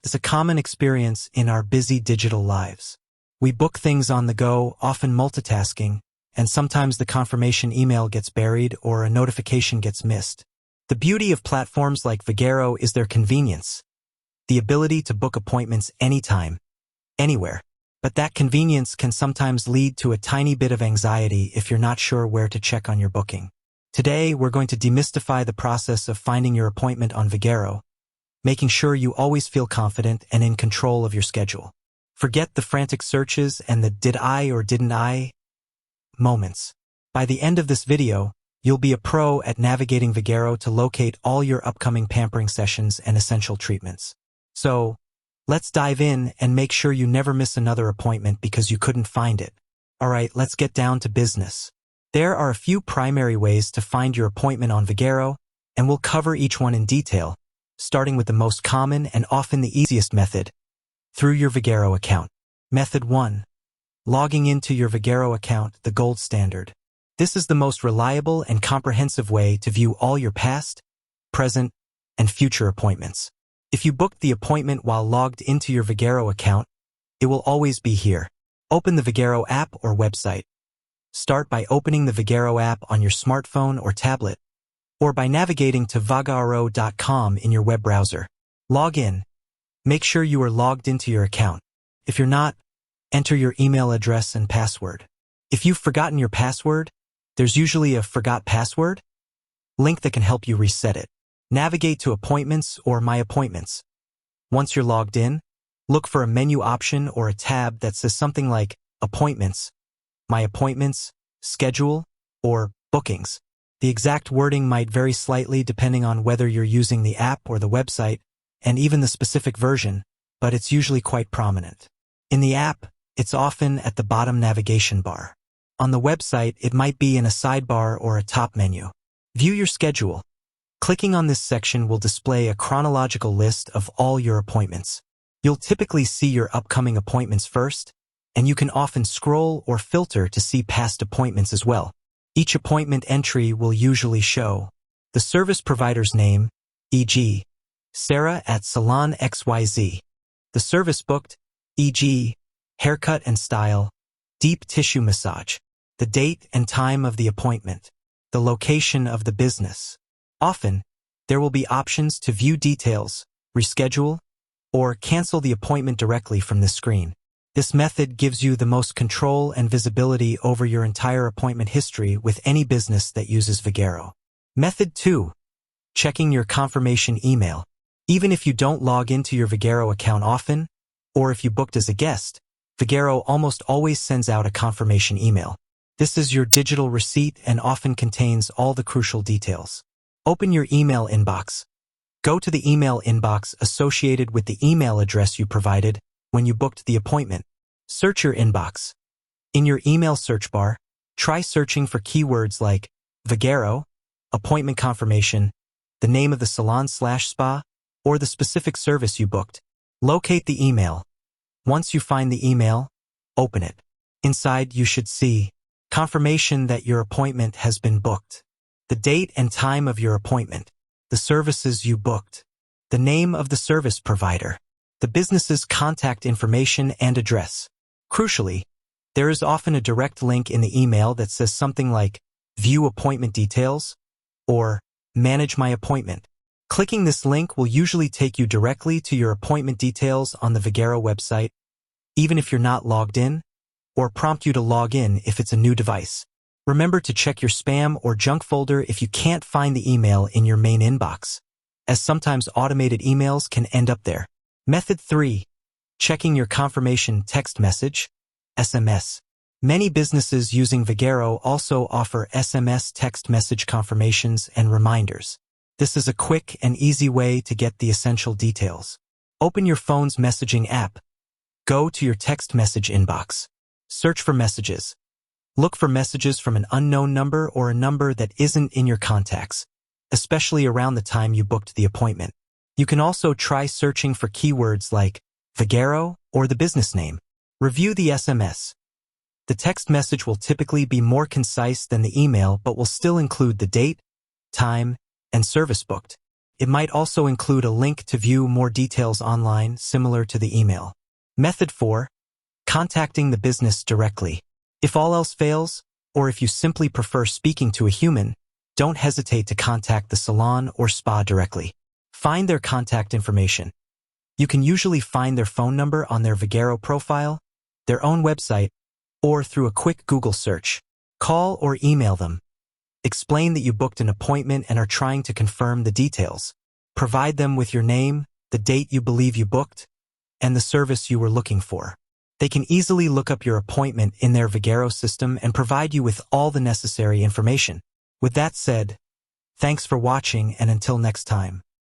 is a common experience in our busy digital lives. We book things on the go, often multitasking, and sometimes the confirmation email gets buried or a notification gets missed. The beauty of platforms like Vagaro is their convenience, the ability to book appointments anytime, anywhere. But that convenience can sometimes lead to a tiny bit of anxiety if you're not sure where to check on your booking. Today, we're going to demystify the process of finding your appointment on Vagaro, making sure you always feel confident and in control of your schedule. Forget the frantic searches and the did I or didn't I moments. By the end of this video, you'll be a pro at navigating Vagaro to locate all your upcoming pampering sessions and essential treatments. So, let's dive in and make sure you never miss another appointment because you couldn't find it. Alright, let's get down to business. There are a few primary ways to find your appointment on Vagaro, and we'll cover each one in detail, starting with the most common and often the easiest method, through your Vagaro account. Method 1. Logging into your Vagaro account, the gold standard. This is the most reliable and comprehensive way to view all your past, present, and future appointments. If you booked the appointment while logged into your Vagaro account, it will always be here. Open the Vagaro app or website. Start by opening the Vagaro app on your smartphone or tablet, or by navigating to vagaro.com in your web browser. Log in. Make sure you are logged into your account. If you're not, enter your email address and password. If you've forgotten your password, there's usually a Forgot Password link that can help you reset it. Navigate to Appointments or My Appointments. Once you're logged in, look for a menu option or a tab that says something like Appointments, My Appointments, Schedule, or Bookings. The exact wording might vary slightly depending on whether you're using the app or the website, and even the specific version, but it's usually quite prominent. In the app, it's often at the bottom navigation bar. On the website, it might be in a sidebar or a top menu. View your schedule. Clicking on this section will display a chronological list of all your appointments. You'll typically see your upcoming appointments first, and you can often scroll or filter to see past appointments as well. Each appointment entry will usually show the service provider's name, e.g., Sarah at Salon XYZ, the service booked, e.g., haircut and style, deep tissue massage, the date and time of the appointment, the location of the business. Often, there will be options to view details, reschedule, or cancel the appointment directly from the screen. This method gives you the most control and visibility over your entire appointment history with any business that uses Vagaro. Method 2. Checking your confirmation email. Even if you don't log into your Vagaro account often, or if you booked as a guest, Vagaro almost always sends out a confirmation email. This is your digital receipt and often contains all the crucial details. Open your email inbox. Go to the email inbox associated with the email address you provided when you booked the appointment. Search your inbox. In your email search bar, try searching for keywords like Vagaro, appointment confirmation, the name of the salon/spa, or the specific service you booked. Locate the email. Once you find the email, open it. Inside, you should see confirmation that your appointment has been booked, the date and time of your appointment, the services you booked, the name of the service provider, the business's contact information and address. Crucially, there is often a direct link in the email that says something like View Appointment Details or Manage My Appointment. Clicking this link will usually take you directly to your appointment details on the Vagaro website, even if you're not logged in, or prompt you to log in if it's a new device. Remember to check your spam or junk folder if you can't find the email in your main inbox, as sometimes automated emails can end up there. Method 3. Checking your confirmation text message, SMS. Many businesses using Vagaro also offer SMS text message confirmations and reminders. This is a quick and easy way to get the essential details. Open your phone's messaging app. Go to your text message inbox. Search for messages. Look for messages from an unknown number or a number that isn't in your contacts, especially around the time you booked the appointment. You can also try searching for keywords like Vagaro or the business name. Review the SMS. The text message will typically be more concise than the email but will still include the date, time, and service booked. It might also include a link to view more details online, similar to the email. Method 4. Contacting the business directly. If all else fails, or if you simply prefer speaking to a human, don't hesitate to contact the salon or spa directly. Find their contact information. You can usually find their phone number on their Vagaro profile, their own website, or through a quick Google search. Call or email them. Explain that you booked an appointment and are trying to confirm the details. Provide them with your name, the date you believe you booked, and the service you were looking for. They can easily look up your appointment in their Vagaro system and provide you with all the necessary information. With that said, thanks for watching, and until next time.